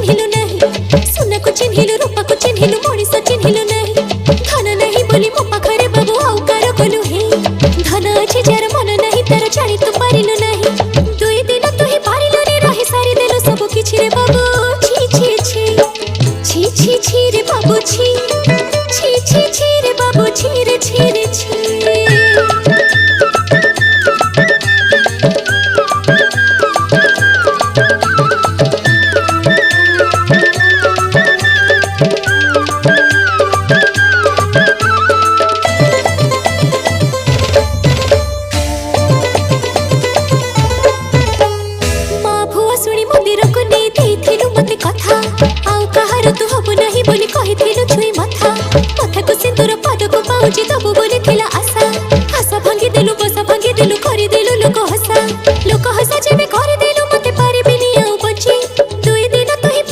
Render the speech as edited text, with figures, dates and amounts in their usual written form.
चिन्हिलु नहीं सुना को चिन्हिलु रूपा को चिन्हिलु मनीष चिन्हिलु नहीं धन नहीं बोली मो पाखरे बाबू आउ कार कलु हे धन अछि जार मन नहीं तार जानी तू पारिलु नहीं दुई दिन तू ही पारिलु रे रही सारी देलु सब किछि रे बाबू छी छी छी छी छी छी रे बाबू छी छी छी छी रे बाबू छी रे छी रे छी मंदिर को नहीं मते कथा आउ कहार तू हब